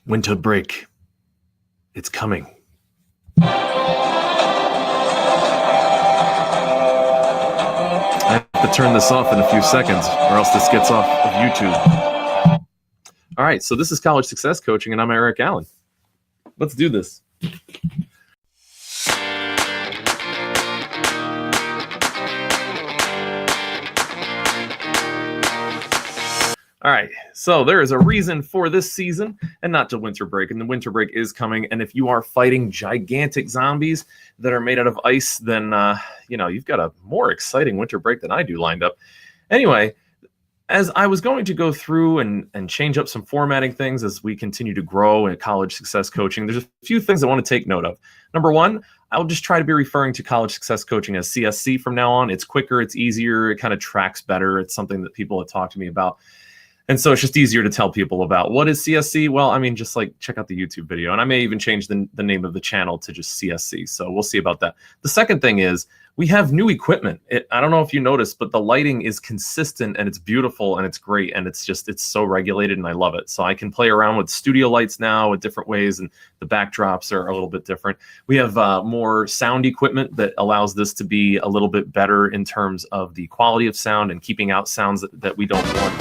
Winter break. It's coming. I have to turn this off in a few seconds or else this gets off of YouTube. All right, so this is College Success Coaching, and I'm Eric Allen. Let's do this. All right, so there is a reason for this season and not to winter break, and the winter break is coming. And if you are fighting gigantic zombies that are made out of ice, then you've got a more exciting winter break than I do lined up. Anyway, as I was going to go through and change up some formatting things as we continue to grow in College Success Coaching, there's a few things I want to take note of. Number one, I'll just try to be referring to College Success Coaching as CSC from now on. It's quicker, it's easier, it kind of tracks better. It's something that people have talked to me about. And so it's just easier to tell people about. What is CSC? Well, I mean, just like check out the YouTube video. And I may even change the name of the channel to just CSC. So we'll see about that. The second thing is we have new equipment. I don't know if you noticed, but the lighting is consistent and it's beautiful and it's great. And it's so regulated and I love it. So I can play around with studio lights now with different ways, and the backdrops are a little bit different. We have more sound equipment that allows this to be a little bit better in terms of the quality of sound and keeping out sounds that we don't want.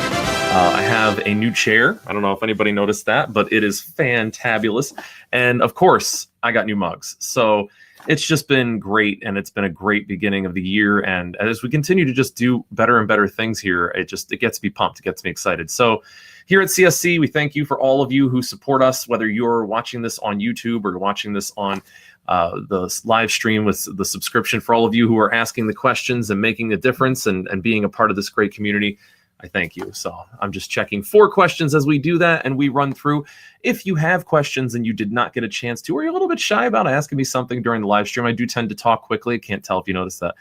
I have a new chair. I don't know if anybody noticed that, but it is fantabulous. And of course, I got new mugs. So it's just been great, and it's been a great beginning of the year. And as we continue to just do better and better things here, it gets me pumped. It gets me excited. So here at CSC, we thank you for all of you who support us, whether you're watching this on YouTube or watching this on the live stream with the subscription. For all of you who are asking the questions and making a difference and being a part of this great community, I thank you. So I'm just checking 4 questions as we do that and we run through. If you have questions and you did not get a chance to, or you're a little bit shy about asking me something during the live stream, I do tend to talk quickly. I can't tell if you noticed that.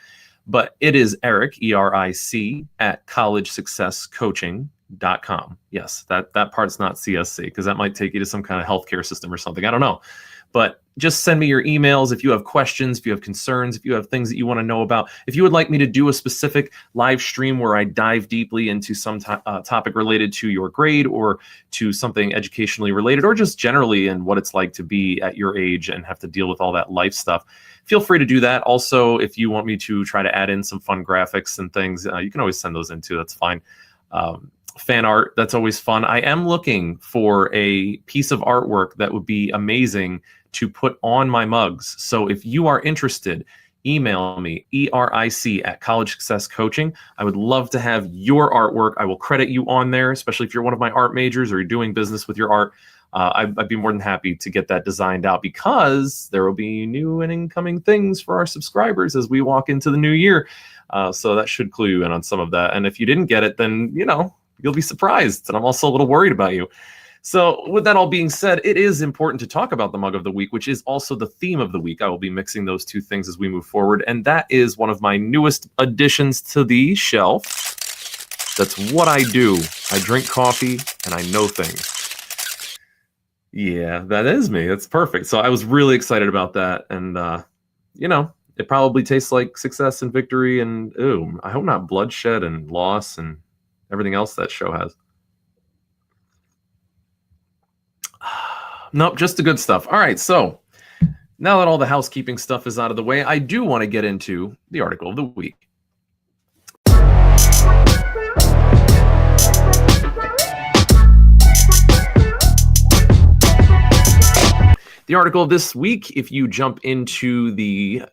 But it is Eric, E-R-I-C, at collegesuccesscoaching.com. Yes, that part's not CSC, because that might take you to some kind of healthcare system or something. I don't know. But just send me your emails if you have questions, if you have concerns, if you have things that you want to know about. If you would like me to do a specific live stream where I dive deeply into some topic related to your grade or to something educationally related, or just generally in what it's like to be at your age and have to deal with all that life stuff, feel free to do that. Also, if you want me to try to add in some fun graphics and things, you can always send those in too. That's fine. Fan art, that's always fun. I am looking for a piece of artwork that would be amazing to put on my mugs. So if you are interested, email me, ERIC at College Success Coaching. I would love to have your artwork. I will credit you on there, especially if you're one of my art majors or you're doing business with your art. I'd be more than happy to get that designed out, because there will be new and incoming things for our subscribers as we walk into the new year. So that should clue you in on some of that. And if you didn't get it, then, you'll be surprised. And I'm also a little worried about you. So with that all being said, it is important to talk about the mug of the week, which is also the theme of the week. I will be mixing those two things as we move forward. And that is one of my newest additions to the shelf. That's what I do. I drink coffee and I know things. Yeah, that is me. That's perfect. So I was really excited about that. And, it probably tastes like success and victory and, I hope not bloodshed and loss and everything else that show has. Nope, just the good stuff. All right, so now that all the housekeeping stuff is out of the way, I do want to get into the article of the week. The article this week, if you jump into the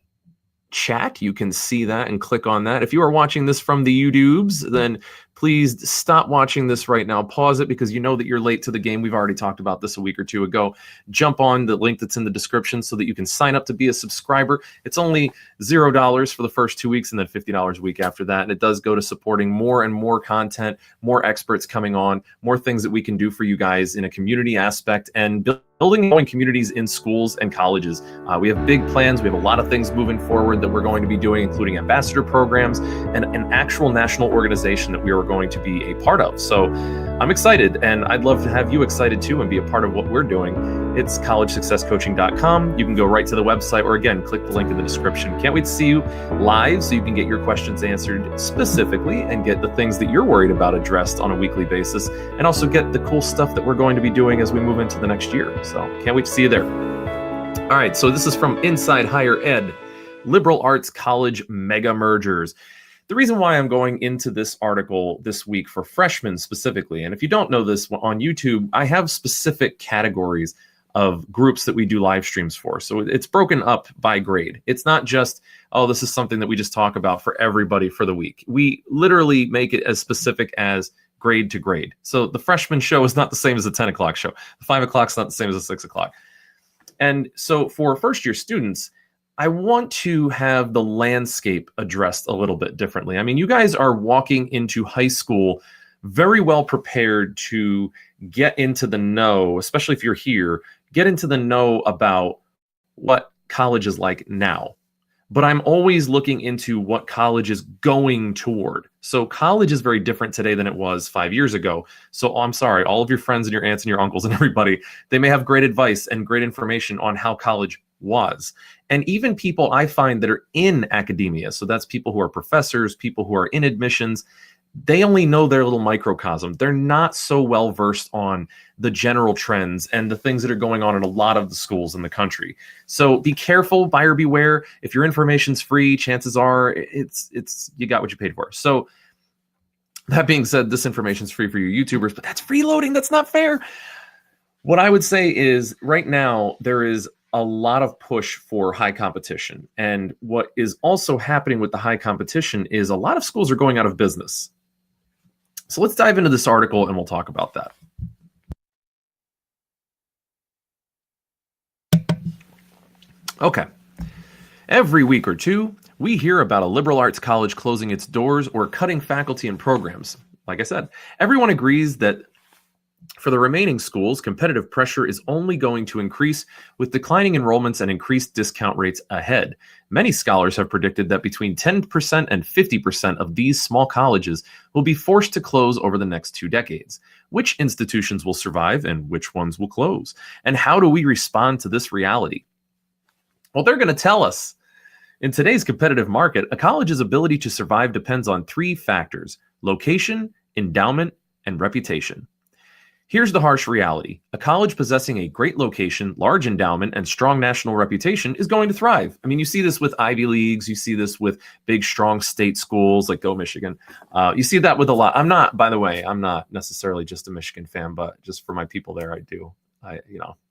chat, you can see that and click on that. If you are watching this from the YouTubes, then please stop watching this right now. Pause it, because you know that you're late to the game. We've already talked about this a week or two ago. Jump on the link that's in the description so that you can sign up to be a subscriber. It's only $0 for the first 2 weeks and then $50 a week after that. And it does go to supporting more and more content, more experts coming on, more things that we can do for you guys in a community aspect, and building growing communities in schools and colleges. We have big plans. We have a lot of things moving forward that we're going to be doing, including ambassador programs and an actual national organization that we are going to be a part of. So I'm excited, and I'd love to have you excited too and be a part of what we're doing. it's collegesuccesscoaching.com. You can go right to the website, or again, click the link in the description. Can't wait to see you live so you can get your questions answered specifically and get the things that you're worried about addressed on a weekly basis, and also get the cool stuff that we're going to be doing as we move into the next year. So can't wait to see you there. All right, so this is from Inside Higher Ed, Liberal Arts College Mega Mergers. The reason why I'm going into this article this week for freshmen specifically, and if you don't know this, on YouTube, I have specific categories of groups that we do live streams for. So it's broken up by grade. It's not just, oh, this is something that we just talk about for everybody for the week. We literally make it as specific as grade to grade. So the freshman show is not the same as the 10 o'clock show. The 5 o'clock is not the same as the 6 o'clock. And so for first year students, I want to have the landscape addressed a little bit differently. I mean, you guys are walking into high school very well prepared to get into the know, especially if you're here, get into the know about what college is like now. But I'm always looking into what college is going toward. So college is very different today than it was 5 years ago. So I'm sorry, all of your friends and your aunts and your uncles and everybody, they may have great advice and great information on how college was. And even people I find that are in academia, so that's people who are professors, people who are in admissions, they only know their little microcosm. They're not so well versed on the general trends and the things that are going on in a lot of the schools in the country. So be careful, buyer beware. If your information's free, chances are it's you got what you paid for. So that being said, this information's free for you YouTubers, but that's freeloading. That's not fair. What I would say is right now there is a lot of push for high competition. And what is also happening with the high competition is a lot of schools are going out of business. So let's dive into this article and we'll talk about that. Okay. Every week or two, we hear about a liberal arts college closing its doors or cutting faculty and programs. Like I said, everyone agrees that for the remaining schools, competitive pressure is only going to increase with declining enrollments and increased discount rates ahead. Many scholars have predicted that between 10% and 50% of these small colleges will be forced to close over the next 2 decades. Which institutions will survive and which ones will close? And how do we respond to this reality? Well, they're going to tell us. In today's competitive market, a college's ability to survive depends on 3 factors: location, endowment, and reputation. Here's the harsh reality. A college possessing a great location, large endowment, and strong national reputation is going to thrive. I mean, you see this with Ivy Leagues. You see this with big, strong state schools like Go Michigan. You see that with a lot. I'm not necessarily just a Michigan fan, but just for my people there, I do. I'm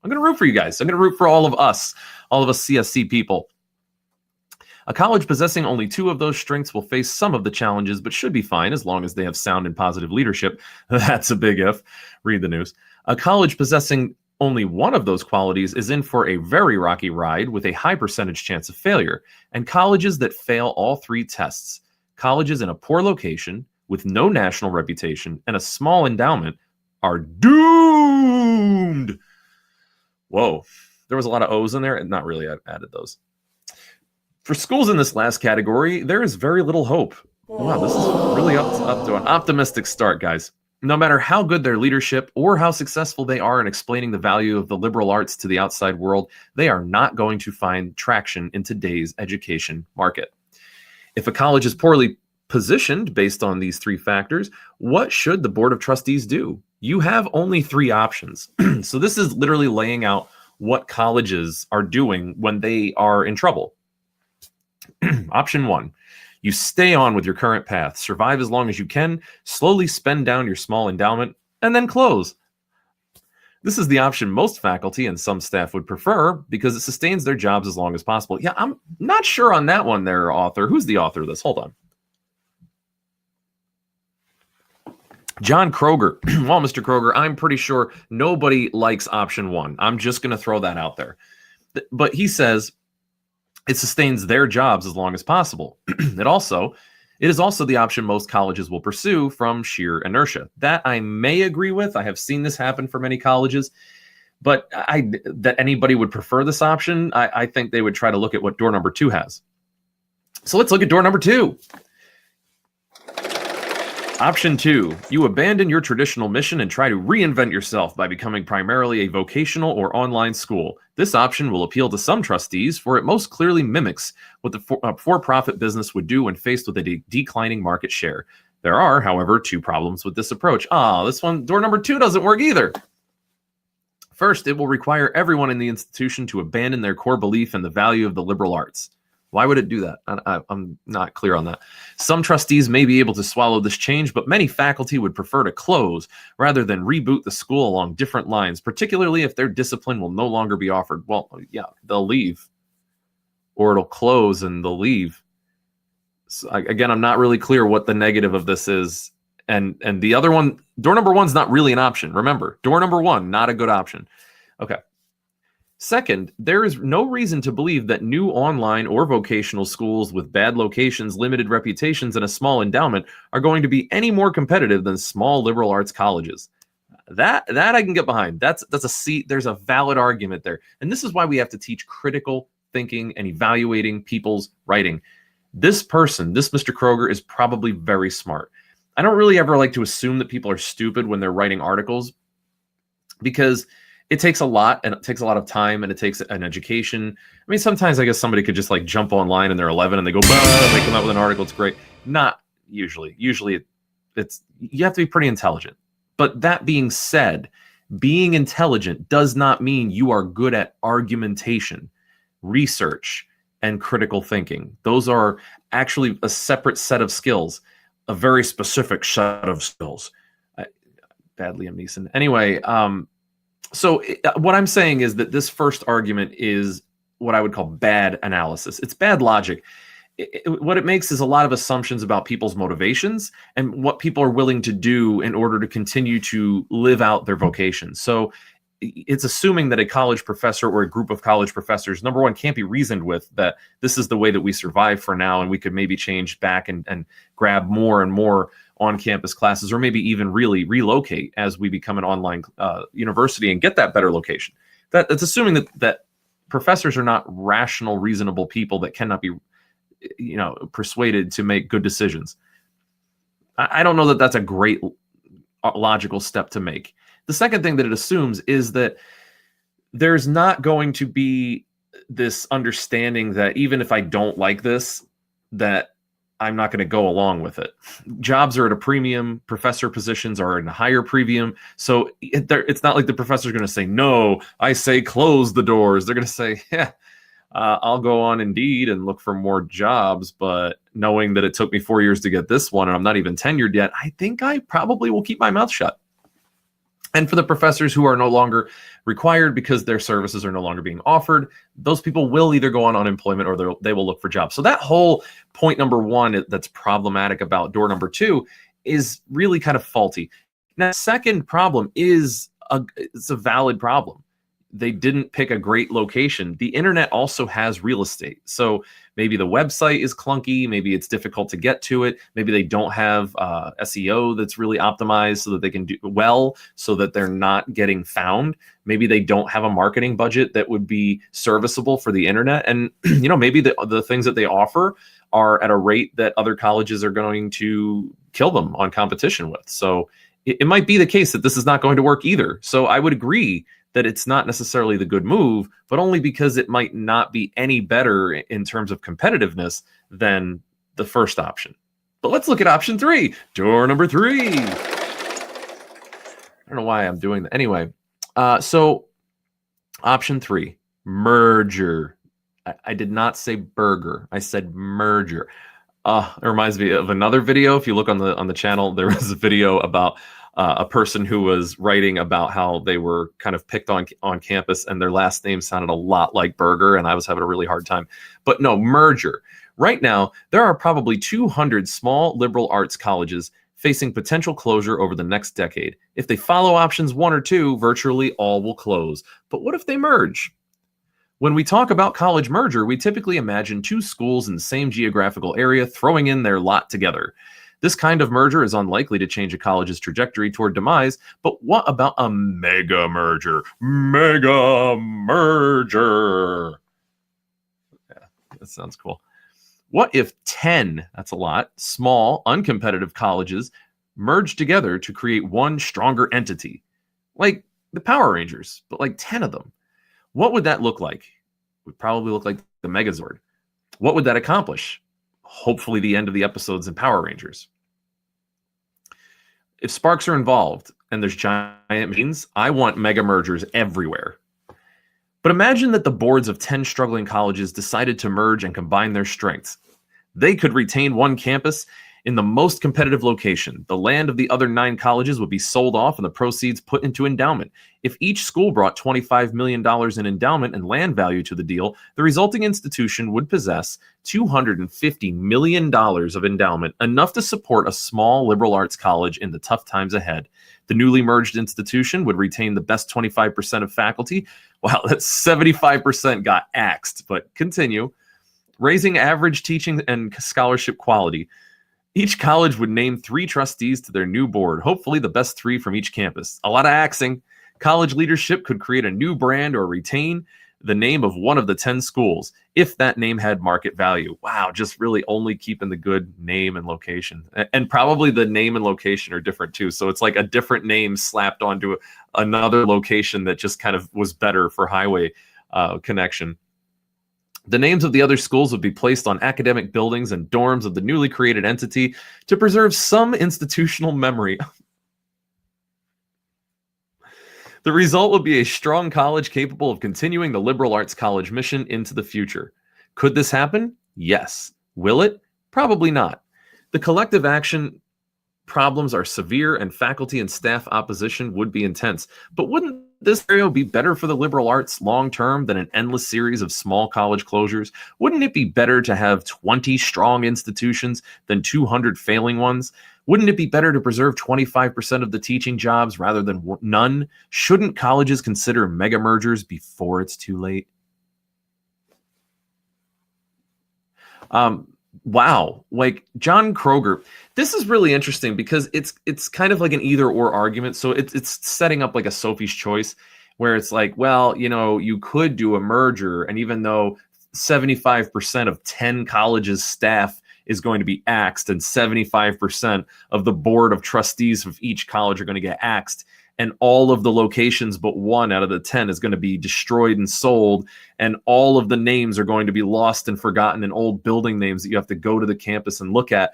going to root for you guys. I'm going to root for all of us CSC people. A college possessing only 2 of those strengths will face some of the challenges, but should be fine as long as they have sound and positive leadership. That's a big if. Read the news. A college possessing only 1 of those qualities is in for a very rocky ride with a high percentage chance of failure. And colleges that fail all 3 tests, colleges in a poor location with no national reputation and a small endowment, are doomed. Whoa. There was a lot of O's in there. Not really. I've added those. For schools in this last category, there is very little hope. Wow, this is really up to an optimistic start, guys. No matter how good their leadership or how successful they are in explaining the value of the liberal arts to the outside world, they are not going to find traction in today's education market. If a college is poorly positioned based on these 3 factors, what should the Board of Trustees do? You have only 3 options. So this is literally laying out what colleges are doing when they are in trouble. Option 1, you stay on with your current path, survive as long as you can, slowly spend down your small endowment, and then close. This is the option most faculty and some staff would prefer because it sustains their jobs as long as possible. Yeah, I'm not sure on that one there, author. Who's the author of this? Hold on. John Kroger. Well, Mr. Kroger, I'm pretty sure nobody likes option 1. I'm just going to throw that out there. But he says it sustains their jobs as long as possible. It is also the option most colleges will pursue from sheer inertia. That I may agree with. I have seen this happen for many colleges, but that anybody would prefer this option, I think they would try to look at what door number 2 has. So let's look at door number 2. Option 2, you abandon your traditional mission and try to reinvent yourself by becoming primarily a vocational or online school. This option will appeal to some trustees, for it most clearly mimics what the for-profit business would do when faced with a declining market share. There are, however, 2 problems with this approach. This one, door number 2 doesn't work either. First, it will require everyone in the institution to abandon their core belief in the value of the liberal arts. Why would it do that? I'm not clear on that. Some trustees may be able to swallow this change, but many faculty would prefer to close rather than reboot the school along different lines, particularly if their discipline will no longer be offered. Well, yeah, they'll leave, or it'll close and they'll leave. So, again, I'm not really clear what the negative of this is. And the other one, door number 1's not really an option. Remember, door number 1, not a good option. Okay. Second, there is no reason to believe that new online or vocational schools with bad locations, limited reputations, and a small endowment are going to be any more competitive than small liberal arts colleges. That I can get behind. That's a seat. There's a valid argument there. And this is why we have to teach critical thinking and evaluating people's writing. This person, this Mr. Kroger, is probably very smart. I don't really ever like to assume that people are stupid when they're writing articles, because it takes a lot, and it takes a lot of time, and it takes an education. I mean, sometimes I guess somebody could just like jump online and they're 11 and they go, bah, and they come out with an article. It's great. Not usually. Usually it's you have to be pretty intelligent. But that being said, being intelligent does not mean you are good at argumentation, research, and critical thinking. Those are actually a separate set of skills, a very specific set of skills. Bad Liam Neeson. Anyway, so what I'm saying is that this first argument is what I would call bad analysis. It's bad logic. What it makes is a lot of assumptions about people's motivations and what people are willing to do in order to continue to live out their vocation. So it's assuming that a college professor or a group of college professors, number one, can't be reasoned with, that this is the way that we survive for now, and we could maybe change back and grab more and more on-campus classes, or maybe even really relocate as we become an online university and get that better location. That's assuming that professors are not rational, reasonable people that cannot be, persuaded to make good decisions. I don't know that that's a great logical step to make. The second thing that it assumes is that there's not going to be this understanding that even if I don't like this, that I'm not going to go along with it. Jobs are at a premium. Professor positions are in a higher premium. So it's not like the professor's going to say, no, I say close the doors. They're going to say, yeah, I'll go on Indeed and look for more jobs. But knowing that it took me 4 years to get this one and I'm not even tenured yet, I think I probably will keep my mouth shut. And for the professors who are no longer required because their services are no longer being offered, those people will either go on unemployment or they will look for jobs. So that whole point number 1 that's problematic about door number 2 is really kind of faulty. Now, second problem is it's a valid problem. They didn't pick a great location. The internet also has real estate. So maybe the website is clunky. Maybe it's difficult to get to it. Maybe they don't have SEO that's really optimized so that they can do well, so that they're not getting found. Maybe they don't have a marketing budget that would be serviceable for the internet. And, maybe the things that they offer are at a rate that other colleges are going to kill them on competition with. So it might be the case that this is not going to work either. So I would agree that it's not necessarily the good move, but only because it might not be any better in terms of competitiveness than the first option. But let's look at option 3, door number 3. I don't know why I'm doing that. Anyway, so option 3, merger. I did not say burger. I said merger. It reminds me of another video. If you look on the channel, there was a video about a person who was writing about how they were kind of picked on campus and their last name sounded a lot like burger, and I was having a really hard time. But no, merger. Right now, there are probably 200 small liberal arts colleges facing potential closure over the next decade. If they follow options 1 or 2, virtually all will close. But what if they merge? When we talk about college merger, we typically imagine 2 schools in the same geographical area throwing in their lot together. This kind of merger is unlikely to change a college's trajectory toward demise, but what about a mega merger? Mega merger. Yeah, that sounds cool. What if 10, that's a lot, small, uncompetitive colleges merged together to create one stronger entity, like the Power Rangers, but like 10 of them. What would that look like? It would probably look like the Megazord. What would that accomplish? Hopefully the end of the episodes in Power Rangers. If sparks are involved and there's giant machines, I want mega mergers everywhere. But imagine that the boards of 10 struggling colleges decided to merge and combine their strengths. They could retain one campus in the most competitive location. The land of the other 9 colleges would be sold off and the proceeds put into endowment. If each school brought $25 million in endowment and land value to the deal, the resulting institution would possess $250 million of endowment, enough to support a small liberal arts college in the tough times ahead. The newly merged institution would retain the best 25% of faculty. Wow, that's 75% got axed, but continue. Raising average teaching and scholarship quality. Each college would name 3 trustees to their new board, hopefully the best 3 from each campus. A lot of axing. College leadership could create a new brand or retain the name of one of the 10 schools, if that name had market value. Wow, just really only keeping the good name and location. And probably the name and location are different too. So it's like a different name slapped onto another location that just kind of was better for highway connection. The names of the other schools would be placed on academic buildings and dorms of the newly created entity to preserve some institutional memory. The result would be a strong college capable of continuing the liberal arts college mission into the future. Could this happen? Yes. Will it? Probably not. The collective action problems are severe and faculty and staff opposition would be intense. But wouldn't this scenario be better for the liberal arts long term than an endless series of small college closures? Wouldn't it be better to have 20 strong institutions than 200 failing ones? Wouldn't it be better to preserve 25% of the teaching jobs rather than none? Shouldn't colleges consider mega mergers before it's too late? Wow, like John Kroger, this is really interesting because it's kind of like an either or argument. So it's setting up like a Sophie's Choice, where it's like, well, you know, you could do a merger, and even though 75% of 10 colleges staff is going to be axed and 75% of the board of trustees of each college are going to get axed, and all of the locations but one out of the 10 is going to be destroyed and sold, and all of the names are going to be lost and forgotten, and old building names that you have to go to the campus and look at,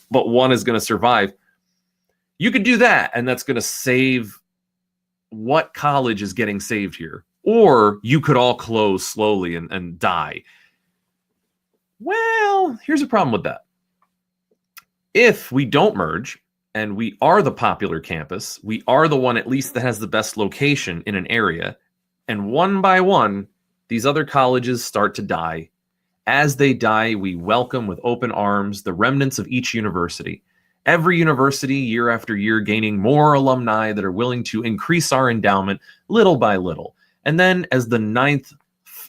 but one is going to survive. You could do that, and that's going to save what college is getting saved here. Or you could all close slowly and die. Well, here's a problem with that. If we don't merge, and we are the popular campus, we are the one at least that has the best location in an area, and one by one, these other colleges start to die. As they die, we welcome with open arms the remnants of each university. Every university, year after year, gaining more alumni that are willing to increase our endowment little by little. And then as the 9th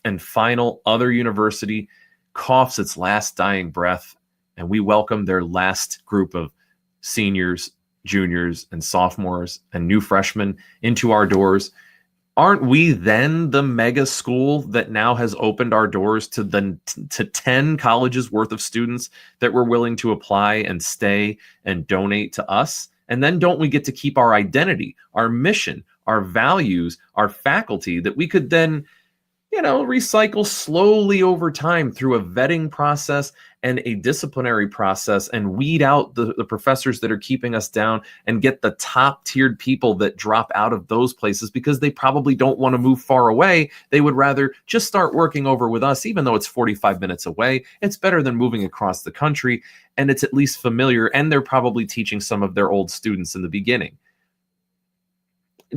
and final other university coughs its last dying breath, and we welcome their last group of seniors, juniors, and sophomores, and new freshmen into our doors, aren't we then the mega school that now has opened our doors to 10 colleges worth of students that were willing to apply and stay and donate to us? And then don't we get to keep our identity, our mission, our values, our faculty that we could then, recycle slowly over time through a vetting process and a disciplinary process, and weed out the professors that are keeping us down and get the top tiered people that drop out of those places because they probably don't want to move far away. They would rather just start working over with us, even though it's 45 minutes away. It's better than moving across the country, and it's at least familiar, and they're probably teaching some of their old students in the beginning.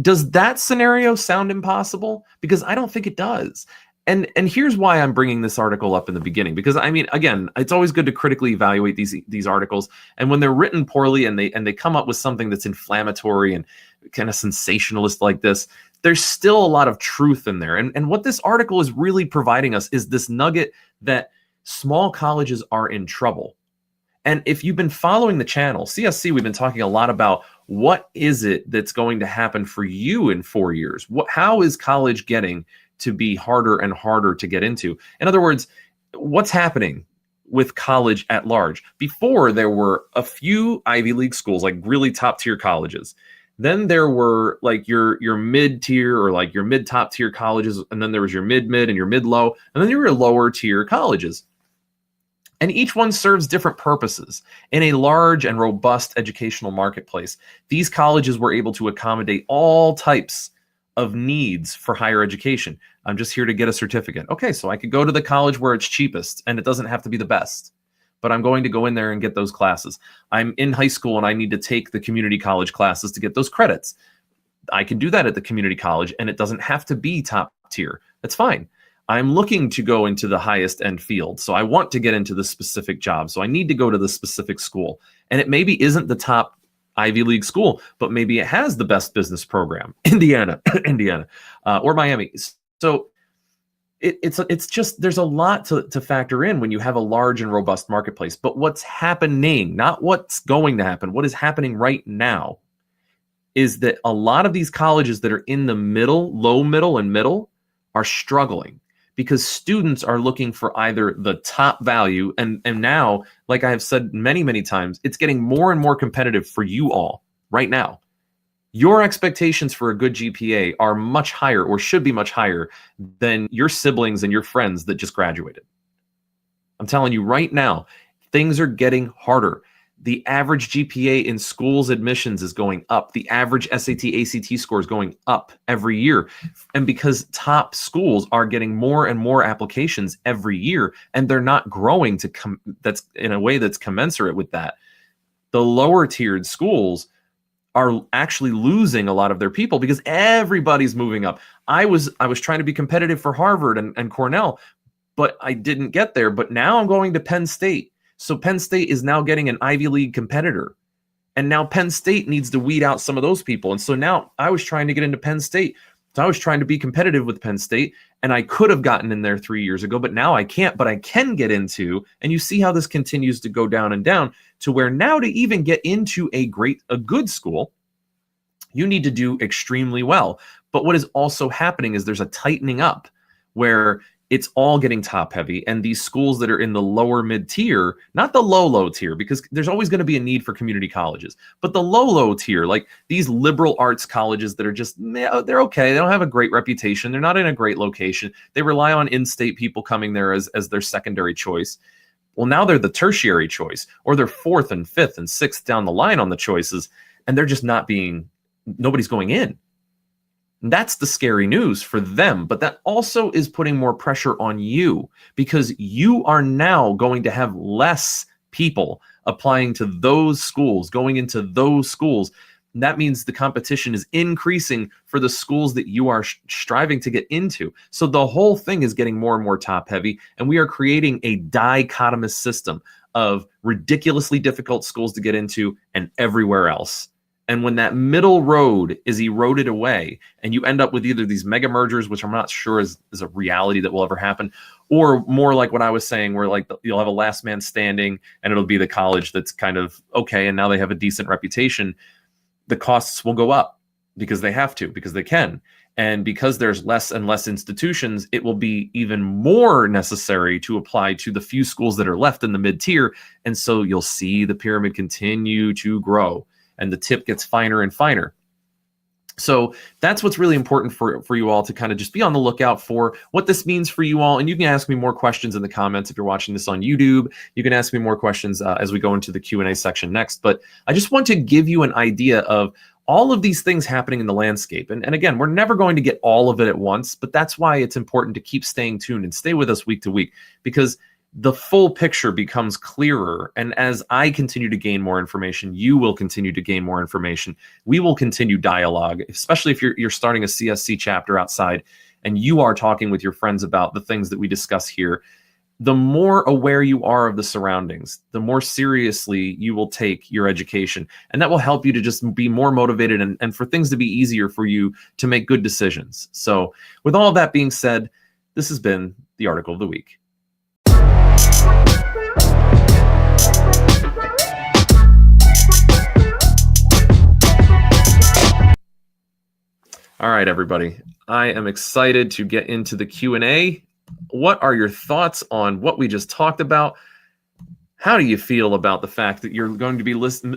Does that scenario sound impossible? Because I don't think it does. And here's why I'm bringing this article up in the beginning. Because, I mean, again, it's always good to critically evaluate these articles. And when they're written poorly and they come up with something that's inflammatory and kind of sensationalist like this, there's still a lot of truth in there. And what this article is really providing us is this nugget that small colleges are in trouble. And if you've been following the channel, CSC, we've been talking a lot about what is it that's going to happen for you in 4 years? How is college getting to be harder and harder to get into? In other words, what's happening? with college at large. Before, there were a few Ivy League schools, like really top tier colleges. Then there were like your mid tier or like your mid top tier colleges, and then there was your mid and your mid low, and then there were lower tier colleges. And each one serves different purposes. In a large and robust educational marketplace, these colleges were able to accommodate all types of needs for higher education. I'm just here to get a certificate. Okay, so I could go to the college where it's cheapest, and it doesn't have to be the best, but I'm going to go in there and get those classes. I'm in high school and I need to take the community college classes to get those credits. I can do that at the community college, and it doesn't have to be top tier. That's fine. I'm looking to go into the highest end field. So I want to get into the specific job. So I need to go to the specific school. And it maybe isn't the top Ivy League school, but maybe it has the best business program, Indiana, or Miami. So it's just, there's a lot to factor in when you have a large and robust marketplace. But what's happening, not what's going to happen, what is happening right now is that a lot of these colleges that are in the middle, low middle, and middle are struggling, because students are looking for either the top value, and now, like I have said many, many times, it's getting more and more competitive for you all right now. Your expectations for a good GPA are much higher, or should be much higher, than your siblings and your friends that just graduated. I'm telling you right now, things are getting harder. The average GPA in schools admissions is going up. The average SAT, ACT score is going up every year. And because top schools are getting more and more applications every year, and they're not growing that's in a way that's commensurate with that, the lower tiered schools are actually losing a lot of their people because everybody's moving up. I was trying to be competitive for Harvard and Cornell, but I didn't get there. But now I'm going to Penn State. So Penn State is now getting an Ivy League competitor. And now Penn State needs to weed out some of those people. And so now I was trying to get into Penn State. So I was trying to be competitive with Penn State, and I could have gotten in there 3 years ago, but now I can't, but I can get into, and you see how this continues to go down and down to where now to even get into a good school, you need to do extremely well. But what is also happening is there's a tightening up where it's all getting top heavy, and these schools that are in the lower mid tier, not the low tier, because there's always going to be a need for community colleges, but the low tier, like these liberal arts colleges that are just, they're okay. They don't have a great reputation. They're not in a great location. They rely on in-state people coming there as their secondary choice. Well, now they're the tertiary choice, or they're fourth and fifth and sixth down the line on the choices, and they're just nobody's going in. And that's the scary news for them. But that also is putting more pressure on you, because you are now going to have less people applying to those schools, going into those schools. And that means the competition is increasing for the schools that you are striving to get into. So the whole thing is getting more and more top heavy, and we are creating a dichotomous system of ridiculously difficult schools to get into and everywhere else. And when that middle road is eroded away, and you end up with either these mega mergers, which I'm not sure is a reality that will ever happen, or more like what I was saying, where like you'll have a last man standing, and it'll be the college that's kind of okay, and now they have a decent reputation, the costs will go up because they have to, because they can. And because there's less and less institutions, it will be even more necessary to apply to the few schools that are left in the mid-tier. And so you'll see the pyramid continue to grow, and the tip gets finer and finer. So that's what's really important for you all to kind of just be on the lookout for what this means for you all. And you can ask me more questions in the comments if you're watching this on YouTube. You can ask me more questions as we go into the Q&A section next. But I just want to give you an idea of all of these things happening in the landscape. And again, we're never going to get all of it at once, but that's why it's important to keep staying tuned and stay with us week to week, because the full picture becomes clearer. And as I continue to gain more information, you will continue to gain more information. We will continue dialogue, especially if you're starting a CSC chapter outside and you are talking with your friends about the things that we discuss here. The more aware you are of the surroundings, the more seriously you will take your education. And that will help you to just be more motivated and for things to be easier for you to make good decisions. So with all of that being said, this has been the Article of the Week. All right, everybody. I am excited to get into the Q&A. What are your thoughts on what we just talked about? How do you feel about the fact that you're going to be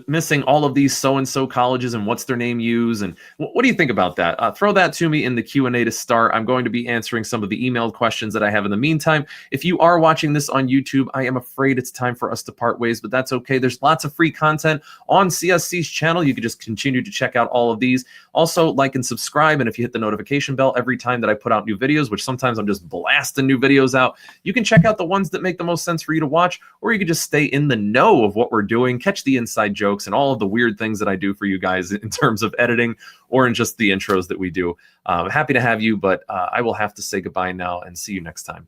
missing all of these so-and-so colleges and what's their name use? And what do you think about that? Throw that to me in the Q&A to start. I'm going to be answering some of the emailed questions that I have in the meantime. If you are watching this on YouTube, I am afraid it's time for us to part ways, but that's okay. There's lots of free content on CSC's channel. You can just continue to check out all of these. Also, like and subscribe, and if you hit the notification bell every time that I put out new videos, which sometimes I'm just blasting new videos out, you can check out the ones that make the most sense for you to watch, or you can just stay in the know of what we're doing, catch the inside jokes and all of the weird things that I do for you guys in terms of editing or in just the intros that we do. Happy to have you, but I will have to say goodbye now and see you next time.